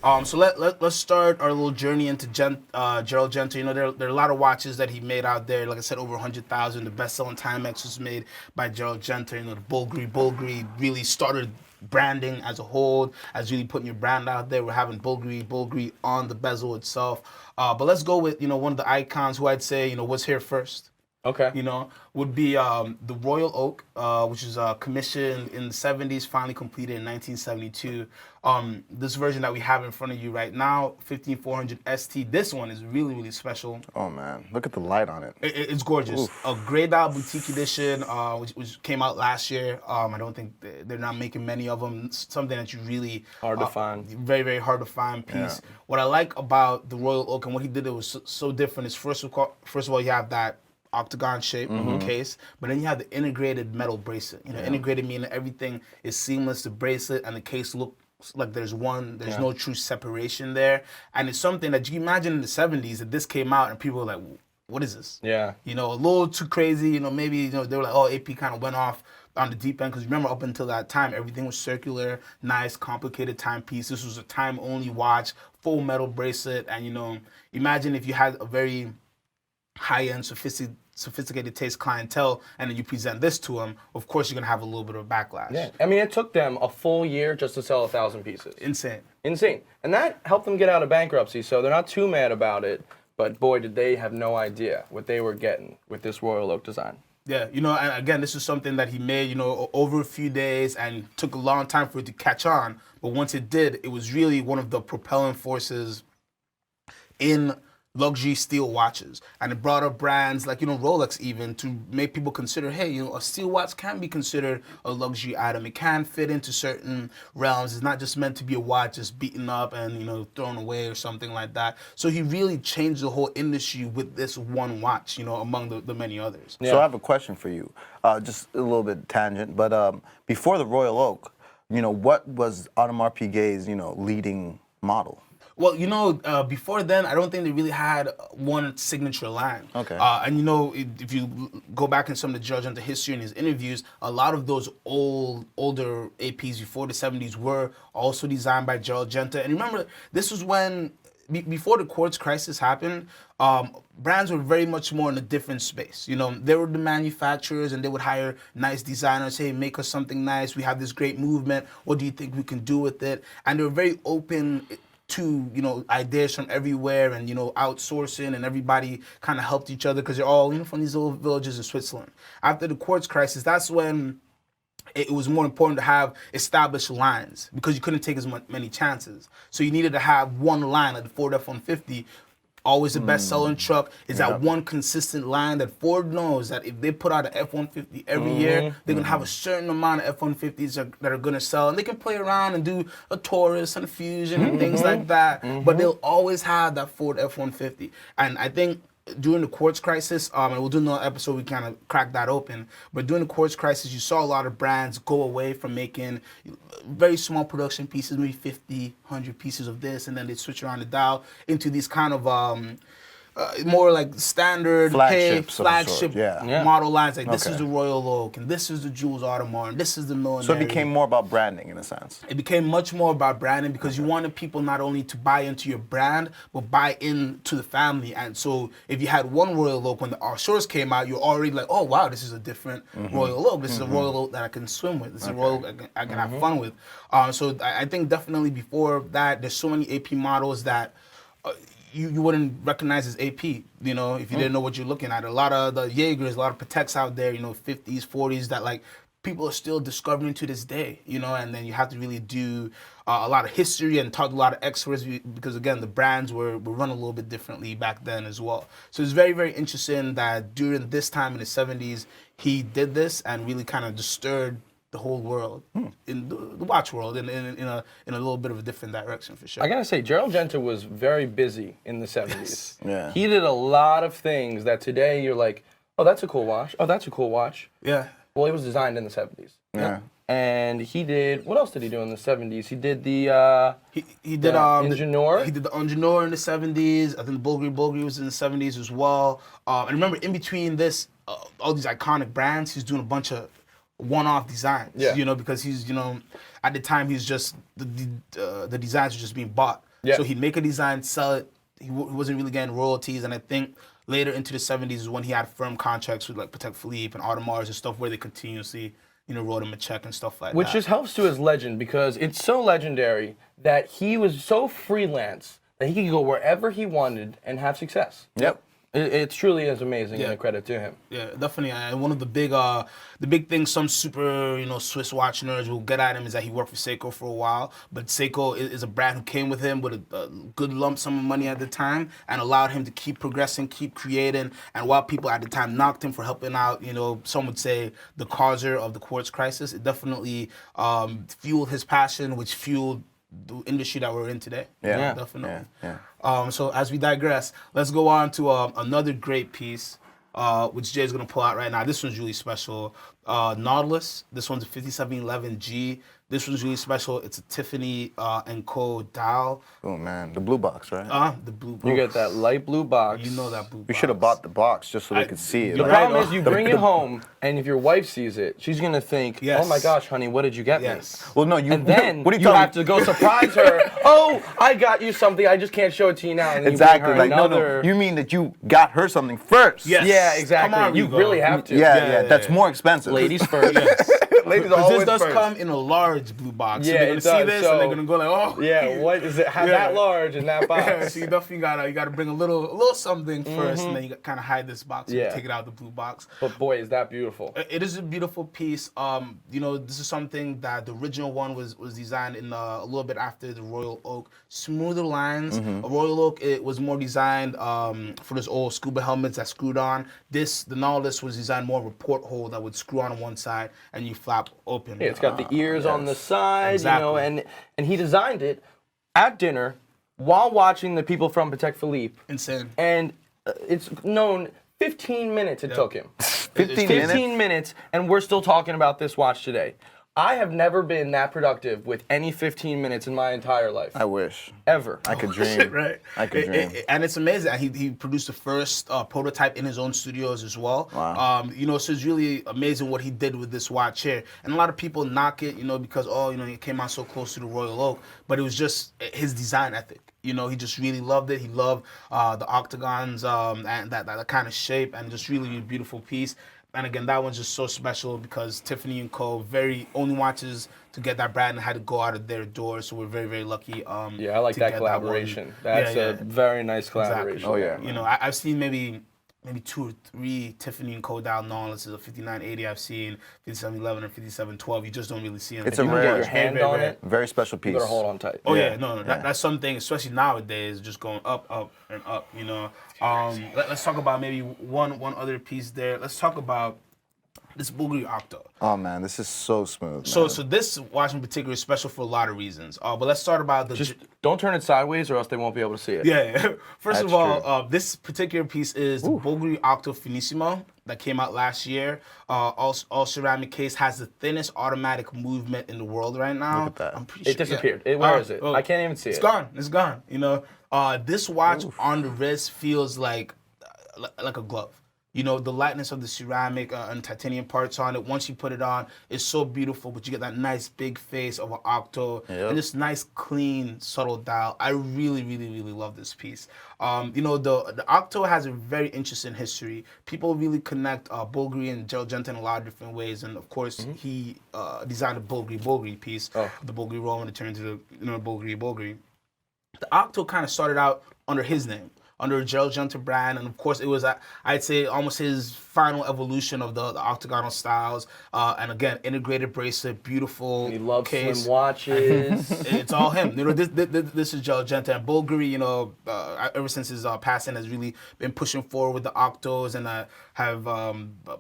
So let's start our little journey into Gerald Genta. You know, there are a lot of watches that he made out there. Like I said, over 100,000. The best-selling Timex was made by Gerald Genta. You know, the Bulgari really started branding as a whole, as really putting your brand out there. We're having Bulgari on the bezel itself. But let's go with, you know, one of the icons who I'd say, you know, was here first. Okay. You know, would be the Royal Oak, which is commissioned in the 70s, finally completed in 1972. This version that we have in front of you right now, 15400 ST, this one is really, really special. Oh man, look at the light on it. It's gorgeous. Oof. A grayed out boutique edition, which came out last year. I don't think they're not making many of them. It's something that you really Hard to find. Very, very hard to find piece. Yeah. What I like about the Royal Oak and what he did, it was so different. Is first of all, you have that octagon shape case, but then you have the integrated metal bracelet. You know, integrated meaning everything is seamless. The bracelet and the case look like there's no true separation there. And it's something that you imagine in the 70s that this came out and people were like, what is this? Yeah. You know, a little too crazy. You know, maybe, you know, they were like, oh, AP kind of went off on the deep end, because remember, up until that time, everything was circular, nice, complicated timepiece. This was a time-only watch, full metal bracelet, and, you know, imagine if you had a very high-end, sophisticated taste clientele, and then you present this to them, of course you're going to have a little bit of backlash. Yeah. I mean, it took them a full year just to sell 1,000 pieces. Insane. Insane. And that helped them get out of bankruptcy, so they're not too mad about it. But boy, did they have no idea what they were getting with this Royal Oak design. Yeah, you know, and again, this is something that he made, you know, over a few days and took a long time for it to catch on. But once it did, it was really one of the propelling forces in luxury steel watches, and it brought up brands like, you know, Rolex even, to make people consider, hey, you know, a steel watch can be considered a luxury item. It can fit into certain realms. It's not just meant to be a watch just beaten up and, you know, thrown away or something like that. So he really changed the whole industry with this one watch, you know, among the many others. So I have a question for you, just a little bit tangent, but before the Royal Oak, you know, what was Audemars Piguet's, you know, leading model? Well, you know, before then, I don't think they really had one signature line. Okay. And you know, if you go back in some of the Gerald Genta history in his interviews, a lot of those older APs before the 70s were also designed by Gerald Genta. And remember, this was when, before the quartz crisis happened, brands were very much more in a different space. You know, they were the manufacturers and they would hire nice designers, hey, make us something nice. We have this great movement. What do you think we can do with it? And they were very open to, you know, ideas from everywhere, and, you know, outsourcing, and everybody kind of helped each other because they're all, you know, from these little villages in Switzerland. After the quartz crisis, that's when it was more important to have established lines, because you couldn't take as many chances. So you needed to have one line, like the Ford F-150, always the best-selling truck, is that one consistent line that Ford knows that if they put out an F-150 every year, they're going to have a certain amount of F-150s that are going to sell. And they can play around and do a Taurus and a Fusion and things like that, but they'll always have that Ford F-150. And I think during the quartz crisis, and we'll do another episode, we kind of crack that open, but during the quartz crisis, you saw a lot of brands go away from making very small production pieces, maybe 50, 100 pieces of this, and then they switch around the dial into these kind of more like standard flagship model lines. Like this is the Royal Oak, and this is the Jules Audemars, and this is the Millenary. So it became more about branding in a sense. It became much more about branding, because you wanted people not only to buy into your brand, but buy into the family. And so if you had one Royal Oak, when the R-Shores came out, you're already like, oh wow, this is a different Royal Oak. This is a Royal Oak that I can swim with. This is a Royal Oak I can have fun with. So I think definitely before that, there's so many AP models that you wouldn't recognize as AP, you know, if you didn't know what you're looking at. A lot of the Jaegers, a lot of Pateks out there, you know, 50s, 40s, that like people are still discovering to this day, you know, and then you have to really do a lot of history and talk to a lot of experts, because again, the brands were run a little bit differently back then as well. So it's very, very interesting that during this time in the 70s, he did this and really kind of disturbed the whole world, in the watch world, in a little bit of a different direction, for sure. I gotta say, Gerald Genta was very busy in the 70s. Yeah. He did a lot of things that today you're like, oh, that's a cool watch. Oh, that's a cool watch. Yeah. Well, it was designed in the 70s. Yeah. And he did, what else did he do in the 70s? He did the he did Ingenieur. He did the Ingenieur in the 70s. I think the Bulgari was in the 70s as well. And remember, in between this, all these iconic brands, he's doing a bunch of one-off designs. Yeah. You know, because he's, you know, at the time he's just the designs are just being bought Yeah. So he'd make a design, sell it. He wasn't really getting royalties, and I think later into the 70s is when he had firm contracts with like Patek Philippe and Audemars and stuff where they continuously, wrote him a check and stuff like Which that. just helps to his legend because it's so legendary that he was so freelance that he could go wherever he wanted and have success. Yep. It truly is amazing and Yeah. a credit to him. Yeah, definitely. And one of the big things some super, Swiss watch nerds will get at him is that he worked for Seiko for a while. But Seiko is a brand who came with him with a good lump sum of money at the time and allowed him to keep progressing, keep creating. And while people at the time knocked him for helping out, some would say the causer of the quartz crisis, it definitely fueled his passion, which fueled the industry that we're in today. Yeah. Definitely. Yeah. So as we digress, let's go on to another great piece, which Jay's gonna pull out right now. This one's really special. Nautilus. This one's a 5711G. This one's really special. It's a Tiffany & Co. dial. Oh man, the blue box, right? The blue box. You get that light blue box. You know that blue box. We should have bought the box just so they could see it. The Like, problem is you bring it home, and if your wife sees it, she's gonna think, Yes. "Oh my gosh, honey, what did you get Yes. me?" well, no, you. And then what are you telling have to go surprise her. Oh, I got you something. I just can't show it to you now. And then Exactly. You bring her Like another... no. You mean that you got her something first? Yes. Yeah, exactly. Come on, you Rego. really have to. Yeah. That's more expensive. Ladies first. Ladies Because always this does first. come in a large blue box. So Yeah, they're gonna it see does, this so- and they're gonna go like, oh. Yeah, what is it? How Yeah. that large in that box? Yeah, so you definitely gotta bring a little something first, and then you kind of hide this box. Yeah. And take it out of the blue box. But boy, is that beautiful. It is a beautiful piece. This is something that the original one was designed in a little bit after the Royal Oak. Smoother lines. A Royal Oak, it was more designed for those old scuba helmets that screwed on. The Nautilus was designed more of a porthole that would screw on one side and you flap open. Yeah, it's got the ears on the side, Exactly. and he designed it at dinner while watching the people from Patek Philippe. Insane. And it's known 15 minutes it took him. 15 minutes. 15 minutes, and we're still talking about this watch today. I have never been that productive with any 15 minutes in my entire life. I wish. Ever. I could dream. Right. I could dream. And it's amazing. He produced the first prototype in his own studios as well. Wow. So it's really amazing what he did with this watch here. And a lot of people knock it, because, it came out so close to the Royal Oak. But it was just his design ethic. He just really loved it. He loved the octagons and that kind of shape, and just really a beautiful piece. And again, that one's just so special because Tiffany & Co. very only watches to get that brand and had to go out of their doors. So we're very, very lucky. Yeah, I like to that get collaboration. one. That's Yeah, a very nice collaboration. Exactly. Oh, yeah. I've seen maybe 2 or 3 Tiffany & Co. dial Nautilus, a 5980 I've seen, 5711 or 5712. You just don't really see them. It's You a can rare- get your Very, hand very on rare. it. Very special piece. You better hold on tight. Oh Yeah. no. That's something, especially nowadays, just going up, and up. Let's talk about maybe one other piece there. Let's talk about this Bulgari Octo. Oh man, this is so smooth. So man. this watch in particular is special for a lot of reasons. But let's start about the. Just don't turn it sideways or else they won't be able to see it. Yeah. First of That's all, this particular piece is the Bulgari Octo Finissimo that came out last year. All ceramic case, has the thinnest automatic movement in the world right now. Look at that. I'm pretty sure. It disappeared. Yeah. Where is it? I can't even see It's it. gone. It's gone. This watch on the wrist feels like a glove. The lightness of the ceramic and titanium parts on it, once you put it on, it's so beautiful, but you get that nice big face of an Octo and this nice, clean, subtle dial. I really, really, really love this piece. The Octo has a very interesting history. People really connect Bulgari and Gerald Genta in a lot of different ways, and of course, he designed a Bulgari piece, the Bulgari Roman, it turned to the Bulgari. The Octo kind of started out under his name, under a Gerald Genta brand, and of course it was, I'd say, almost his final evolution of the octagonal styles. And again, integrated bracelet, beautiful He loves case. slim watches. It's all him. This is Gerald Genta, and Bulgari, ever since his passing, has really been pushing forward with the Octos and have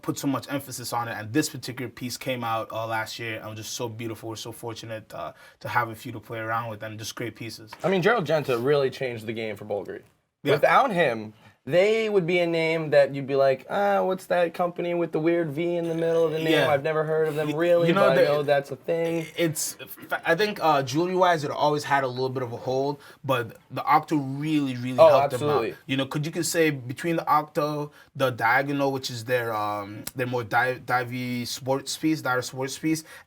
put so much emphasis on it. And this particular piece came out last year, and was just so beautiful. We're so fortunate to have a few to play around with, and just great pieces. I mean, Gerald Genta really changed the game for Bulgari. Yeah. Without him, they would be a name that you'd be like, what's that company with the weird V in the middle of the name? Yeah. I've never heard of them really, but I know that's a thing. I think jewelry-wise, it always had a little bit of a hold, but the Octo really, really helped absolutely. them out. You could say between the Octo, the Diagonal, which is their more divey sports piece,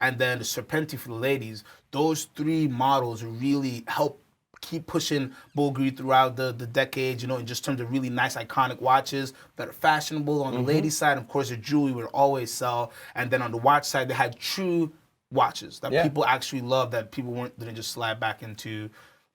and then the Serpenti for the ladies, those 3 models really help keep pushing Bulgari throughout the decades, you know, in just terms of really nice, iconic watches that are fashionable on the ladies' side. Of course, the jewelry would always sell. And then on the watch side, they had true watches that people actually loved, that people didn't just slide back into.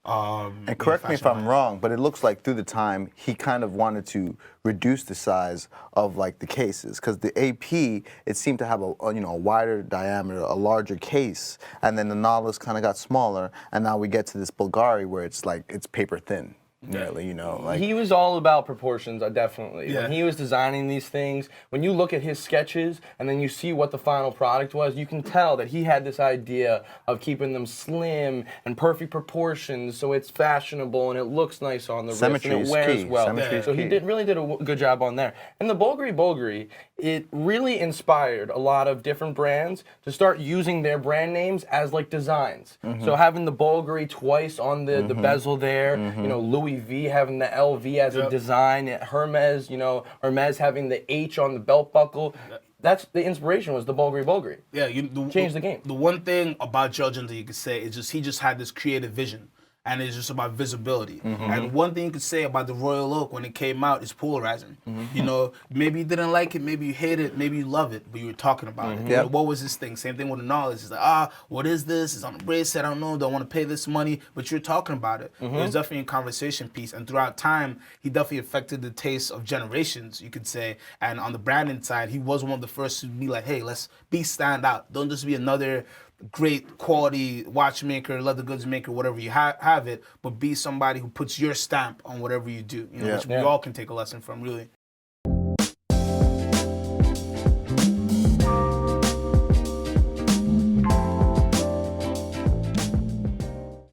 And correct me if I'm wrong, but it looks like through the time he kind of wanted to reduce the size of like the cases, because the AP, it seemed to have a wider diameter, a larger case, and then the Nautilus kind of got smaller, and now we get to this Bulgari where it's like it's paper thin. Nearly, you know, like he was all about proportions, definitely. Yeah. When he was designing these things, when you look at his sketches and then you see what the final product was, you can tell that he had this idea of keeping them slim and perfect proportions, so it's fashionable and it looks nice on the wrist and it wears well. So he really did a good job on there. And the Bulgari, it really inspired a lot of different brands to start using their brand names as like designs. So having the Bulgari twice on the bezel there, you know, Louis V having the LV as a design, Hermes, you know, Hermes having the H on the belt buckle. That's the inspiration, was the Bulgari. Yeah, changed the game. The one thing about Gerald Genta you could say is just he just had this creative vision. And it's just about visibility. And one thing you could say about the Royal Oak when it came out is polarizing. You know, maybe you didn't like it, maybe you hate it, maybe you love it, but you were talking about it. You know, what was this thing? Same thing with the Nautilus. It's like, what is this? It's on the bracelet. I don't know. Don't want to pay this money. But you're talking about it. It was definitely a conversation piece. And throughout time, he definitely affected the taste of generations, you could say. And on the branding side, he was one of the first to be like, hey, let's be stand out. Don't just be another great quality watchmaker, leather goods maker, whatever you have it, but be somebody who puts your stamp on whatever you do, you know, which we all can take a lesson from, really.